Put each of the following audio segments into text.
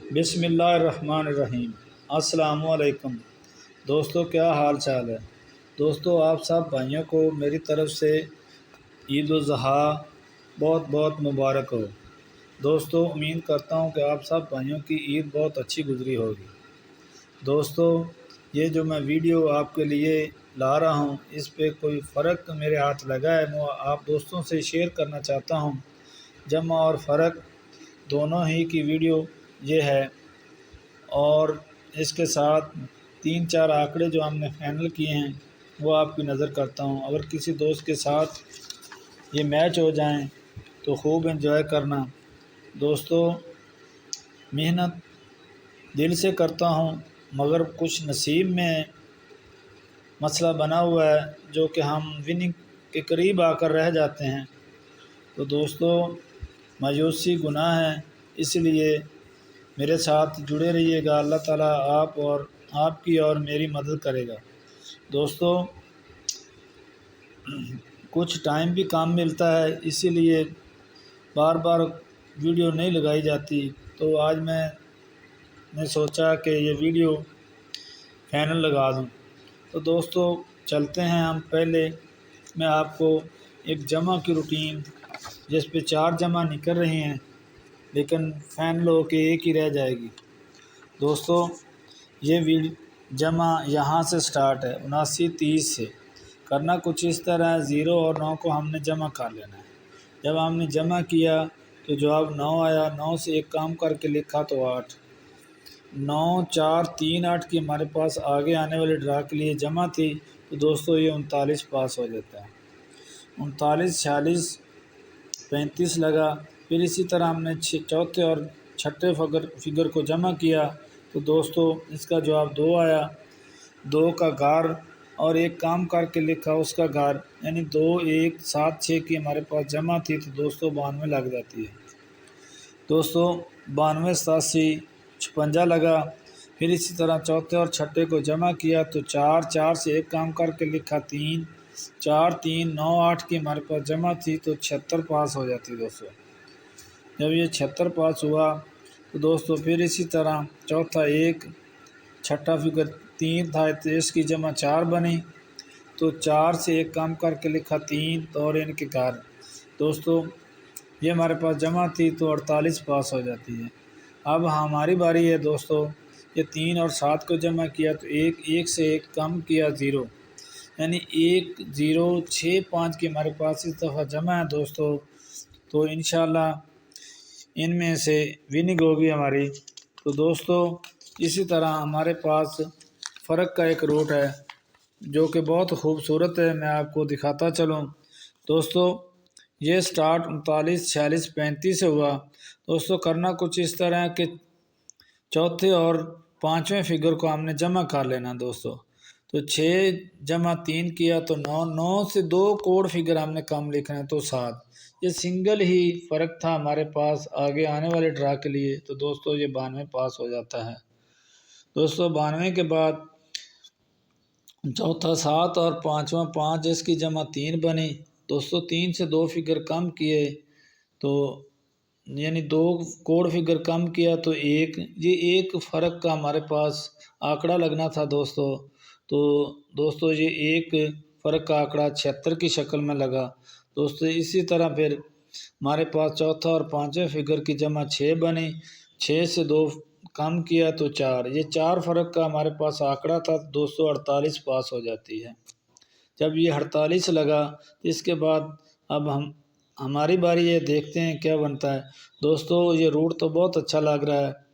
बिस्मिल्लाहिर्रहमानिर्रहीम। अस्सलामुअलैकुम दोस्तों, क्या हाल चाल है। दोस्तों, आप सब भाइयों को मेरी तरफ़ से ईद उल ज़ुहा बहुत बहुत मुबारक हो। दोस्तों, उम्मीद करता हूँ कि आप सब भाइयों की ईद बहुत अच्छी गुज़री होगी। दोस्तों, ये जो मैं वीडियो आपके लिए ला रहा हूँ, इस पे कोई फ़र्क मेरे हाथ लगा है, मैं आप दोस्तों से शेयर करना चाहता हूँ। जमा और फ़र्क दोनों ही की वीडियो ये है, और इसके साथ 3-4 आंकड़े जो हमने फाइनल किए हैं वो आपकी नज़र करता हूँ। अगर किसी दोस्त के साथ ये मैच हो जाएं तो खूब एंजॉय करना। दोस्तों, मेहनत दिल से करता हूँ, मगर कुछ नसीब में मसला बना हुआ है जो कि हम विनिंग के करीब आकर रह जाते हैं। तो दोस्तों, मायूसी गुनाह है, इसलिए मेरे साथ जुड़े रहिएगा। अल्लाह ताला आप और आपकी और मेरी मदद करेगा। दोस्तों, कुछ टाइम भी काम मिलता है, इसीलिए बार बार वीडियो नहीं लगाई जाती। तो आज मैंने सोचा कि ये वीडियो फाइनल लगा दूं। तो दोस्तों, चलते हैं हम। पहले मैं आपको एक जमा की रूटीन, जिस पे 4 जमा निकल रहे हैं लेकिन फाइनल होके एक ही रह जाएगी। दोस्तों, ये जमा यहाँ से स्टार्ट है, 79-30 से। करना कुछ इस तरह है, 0 और 9 को हमने जमा कर लेना है। जब हमने जमा किया तो जवाब 9 आया। 9 से एक काम करके लिखा तो 8। 9 4 3 8 की हमारे पास आगे आने वाले ड्रा के लिए जमा थी। तो दोस्तों, ये 39 पास हो जाता है। 39 46 35 लगा। फिर इसी तरह हमने चौथे और छठे फिगर को जमा किया तो दोस्तों, इसका जवाब 2 आया। 2 का घर और एक काम करके लिखा उसका घर, यानी 2 1 7 6 की हमारे पास जमा थी। तो दोस्तों, 92 लग जाती है। दोस्तों, 92 87 56 लगा। फिर इसी तरह चौथे और छठे को जमा किया तो 4 4 से एक काम करके लिखा 3 4 3 9 8 की हमारे पास जमा थी। तो 76 पास हो जाती। दोस्तों, जब ये 76 पास हुआ तो दोस्तों, फिर इसी तरह चौथा 1 छठा फिगर 3 था तो इसकी जमा 4 बनी। तो 4 से एक काम करके लिखा 3 और इनके घर। दोस्तों, ये हमारे पास जमा थी तो 48 पास हो जाती है। अब हमारी बारी है। दोस्तों, ये 3 और 7 को जमा किया तो 1 से एक कम किया 0, यानी 1 0 6 5 की हमारे पास इस दफ़ा जमा है। दोस्तों, तो इंशाल्लाह इनमें से विनिंग होगी हमारी। तो दोस्तों, इसी तरह हमारे पास फ़र्क का एक रूट है जो कि बहुत खूबसूरत है, मैं आपको दिखाता चलूँ। दोस्तों, ये स्टार्ट 39 46 35 से हुआ। दोस्तों, करना कुछ इस तरह है कि चौथे और पाँचवें फिगर को हमने जमा कर लेना। दोस्तों, तो 6 जमा 3 किया तो 9। 9 से 2 कोड फिगर हमने कम लिखना है तो 7। ये सिंगल ही फ़र्क था हमारे पास आगे आने वाले ड्रा के लिए। तो दोस्तों, ये 92 पास हो जाता है। दोस्तों, 92 के बाद चौथा 7 और पाँचवा 5, इसकी जमा 3 बनी। दोस्तों, 3 से 2 फिगर कम किए तो यानी 2 कोड फिगर कम किया तो 1। ये एक फ़र्क का हमारे पास आंकड़ा लगना था। दोस्तों, ये एक फ़र्क का आंकड़ा 76 की शक्ल में लगा। दोस्तों, इसी तरह फिर हमारे पास चौथा और पाँचवें फिगर की जमा 6 बनी। 6 से 2 कम किया तो 4। ये 4 फ़र्क का हमारे पास आंकड़ा था। दोस्तों, 48 पास हो जाती है। जब ये 48 लगा तो इसके बाद अब हमारी बारी है, देखते हैं क्या बनता है। दोस्तों, ये रूट तो बहुत अच्छा लग रहा है।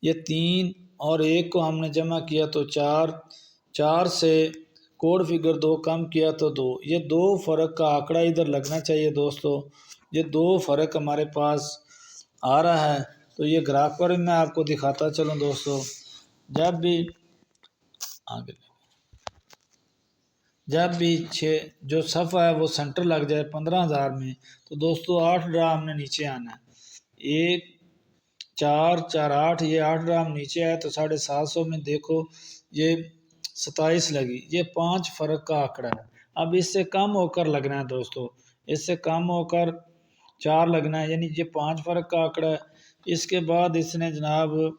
ये 3 और 1 को हमने जमा किया तो 4। 4 से कोड फिगर 2 कम किया तो 2। ये 2 फ़र्क का आंकड़ा इधर लगना चाहिए। दोस्तों, ये 2 फ़र्क हमारे पास आ रहा है। तो ये ग्राफ पर मैं आपको दिखाता चलूँ। दोस्तों, जब भी आगे जब भी जो सफ़ा है वो सेंटर लग जाए 15,000 में, तो दोस्तों 8 ड्रा हमने नीचे आना है। 1 4 4 8, ये 8 ड्रा हम नीचे आए तो 750 में देखो ये 27 लगी। ये 5 फ़र्क का आंकड़ा है। अब इससे कम होकर लगना है। दोस्तों, इससे कम होकर 4 लगना है, यानी ये 5 फ़र्क का आंकड़ा है। इसके बाद इसने जनाब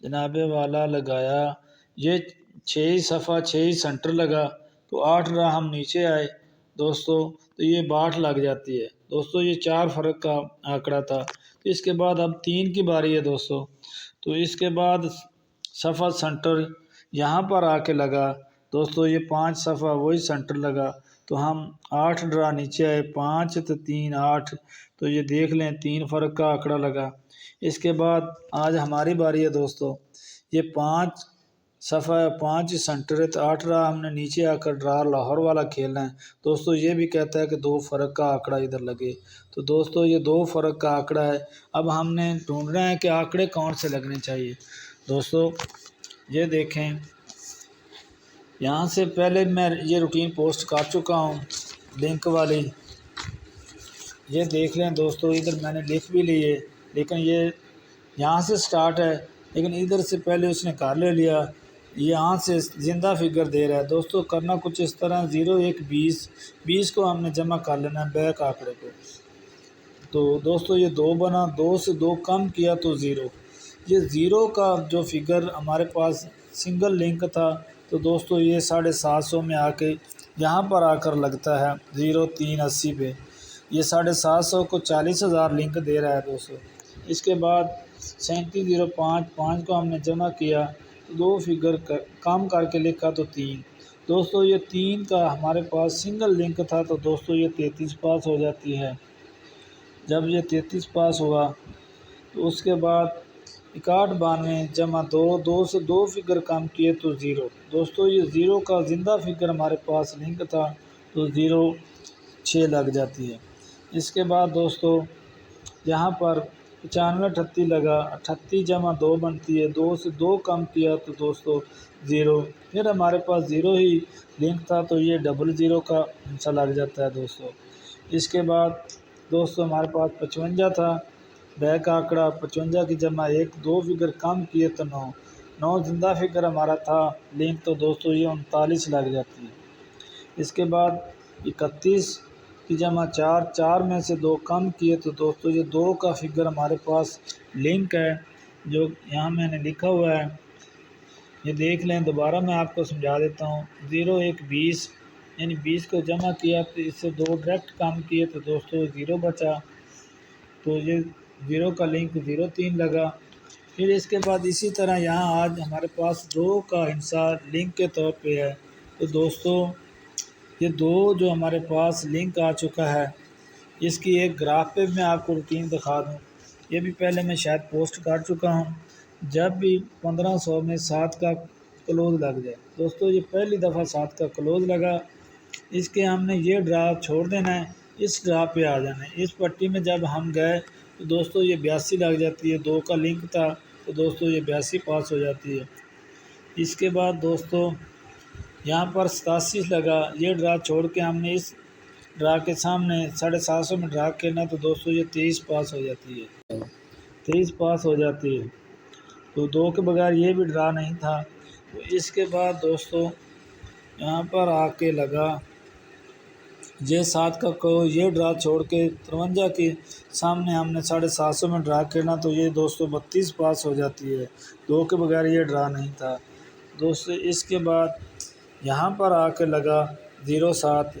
जनाबे वाला लगाया, ये 6 ही सफ़ा 6 ही सेंटर लगा तो 8 रहा, हम नीचे आए दोस्तों तो ये 62 लग जाती है दोस्तों। ये 4 फ़र्क का आंकड़ा था। तो इसके बाद अब 3 की बारी है दोस्तों। तो इसके बाद सफ़ा सेंटर यहाँ पर आके लगा दोस्तों, ये 5 सफ़ा वही सेंटर लगा तो हम 8 ड्रा नीचे आए, 5 तो 3 8, तो ये देख लें 3 फ़र्क का आंकड़ा लगा। इसके बाद आज हमारी बारी है दोस्तों। ये 5 सफ़ा 5 सेंटर है तो 8 रहा, हमने नीचे आकर ड्रा लाहौर वाला खेलना है दोस्तों। ये भी कहता है कि 2 फ़र्क का आंकड़ा इधर लगे, तो दोस्तों ये 2 फ़र्क का आंकड़ा है। अब हमने ढूंढना है कि आंकड़े कौन से लगने चाहिए दोस्तों। ये देखें, यहाँ से पहले मैं ये रूटीन पोस्ट कर चुका हूँ लिंक वाली, ये देख लें दोस्तों। इधर मैंने लिख भी ली है, लेकिन ये यहाँ से स्टार्ट है, लेकिन इधर से पहले उसने कर ले लिया। यहाँ से ज़िंदा फिगर दे रहा है दोस्तों। करना कुछ इस तरह 0 1 20, 20 को हमने जमा कर लेना है बैक आंकड़े को। तो दोस्तों ये 2 बना, 2 से 2 कम किया तो 0। ये 0 का जो फिगर हमारे पास सिंगल लिंक था तो दोस्तों ये 750 में आके यहाँ पर आकर लगता है 0 3 80 पे। ये 750 को 40,000 लिंक दे रहा है दोस्तों। इसके बाद 3705 5 को हमने जमा किया तो 2 फिगर कम करके लिखा तो 3 दोस्तों। ये 3 का हमारे पास सिंगल लिंक था तो दोस्तों ये 33 पास हो जाती है। जब ये 33 पास हुआ तो उसके बाद 6192 जमा 2, 2 से 2 फिगर कम किए तो 0 दोस्तों। ये 0 का ज़िंदा फिगर हमारे पास लिंक था तो 0 6 लग जाती है। इसके बाद दोस्तों यहाँ पर 95 38 लगा, 38 जमा 2 बनती है, 2 से 2 कम किया तो दोस्तों 0। फिर हमारे पास 0 ही लिंक था तो ये 00 का आंसर लग जाता है दोस्तों। इसके बाद दोस्तों हमारे पास 55 था बैक आंकड़ा, 55 की जमा 1 2 फिगर कम किए तो 9, 9 जिंदा फिगर हमारा था लिंक तो दोस्तों ये 39 लग जाती है। इसके बाद 31 की जमा 4, 4 में से 2 कम किए तो दोस्तों ये 2 का फिगर हमारे पास लिंक है जो यहाँ मैंने लिखा हुआ है, ये देख लें। दोबारा मैं आपको समझा देता हूँ। 0 1 20 यानी 20 को जमा किया तो इससे 2 डायरेक्ट कम किए तो दोस्तों 0 बचा, तो ये 0 का लिंक 0 3 लगा। फिर इसके बाद इसी तरह यहाँ आज हमारे पास 2 का हिस्सा लिंक के तौर पे है तो दोस्तों ये 2 जो हमारे पास लिंक आ चुका है, इसकी एक ग्राफ पे मैं आपको रूटीन दिखा दूँ। ये भी पहले मैं शायद पोस्ट कर चुका हूँ। जब भी 1500 में 7 का क्लोज लग जाए दोस्तों, ये पहली दफ़ा 7 का क्लोज लगा, इसके हमने ये ड्रा छोड़ देना है, इस ड्रा पे आ जाना है। इस पट्टी में जब हम गए तो दोस्तों ये 82 लग जाती है, 2 का लिंक था तो दोस्तों ये 82 पास हो जाती है। इसके बाद दोस्तों यहाँ पर 87 लगा, ये ड्रा छोड़ के हमने इस ड्रा के सामने 750 में ड्रा करना तो दोस्तों ये 23 पास हो जाती है, 23 पास हो जाती है। तो 2 के बगैर ये भी ड्रा नहीं था। तो इसके बाद दोस्तों यहाँ पर आके लगा ये 7 का को ये ड्रा छोड़ के 53 के सामने हमने 750 में ड्रा करना तो ये दोस्तों 32 पास हो जाती है। 2 के बगैर ये ड्रा नहीं था दोस्तों। इसके बाद यहाँ पर आके लगा 07,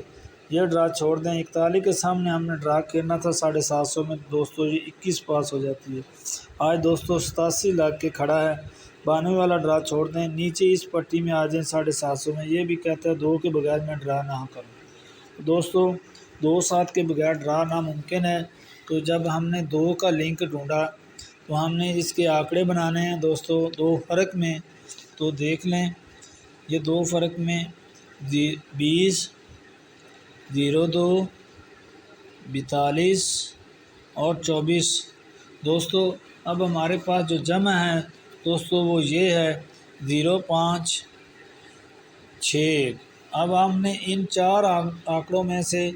ये ड्रा छोड़ दें। 41 के सामने हमने ड्रा करना था 750 में दोस्तों, ये 21 पास हो जाती है। आज दोस्तों 87 लाख के खड़ा है, 92 वाला ड्रा छोड़ दें, नीचे इस पट्टी में आ जाएँ 750 में। ये भी कहता है 2 के बगैर मैं ड्रा ना करूँ दोस्तों। 2 7 के बगैर ड्रा नामुमकिन है। तो जब हमने 2 का लिंक ढूंढा तो हमने इसके आंकड़े बनाने हैं दोस्तों 2 फ़र्क में। तो देख लें ये 2 फ़र्क में 20 02 42 और 24 दोस्तों। अब हमारे पास जो जमा है दोस्तों वो ये है 0 5 6। अब हमने इन 4 आंकड़ों में से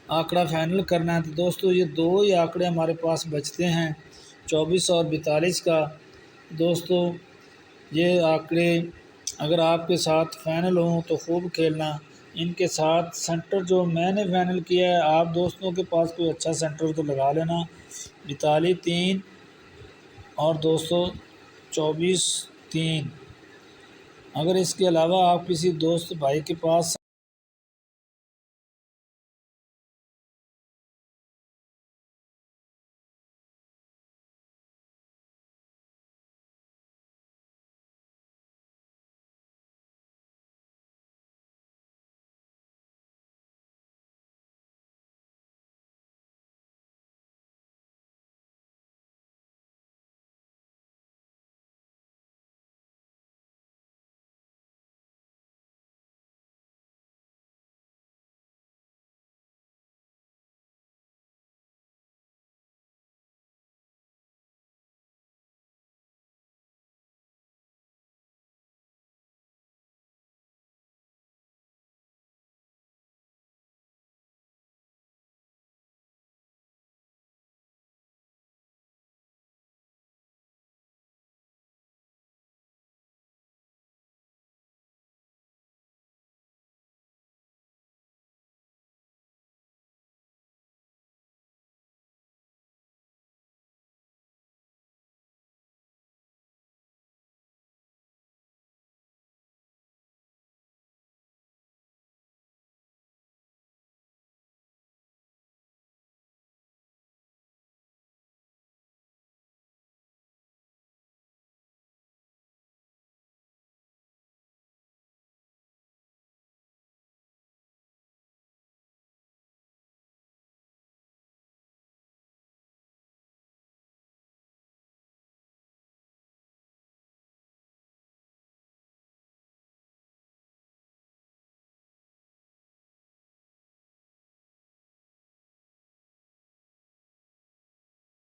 आंकड़ा फाइनल करना है तो दोस्तों ये 2 ही आंकड़े हमारे पास बचते हैं 24 और 42 का दोस्तों। ये आंकड़े अगर आपके साथ फाइनल हों तो खूब खेलना। इनके साथ सेंटर जो मैंने फाइनल किया है, आप दोस्तों के पास कोई अच्छा सेंटर तो लगा लेना। 42 3 और दोस्तों 24 3। अगर इसके अलावा आप किसी दोस्त भाई के पास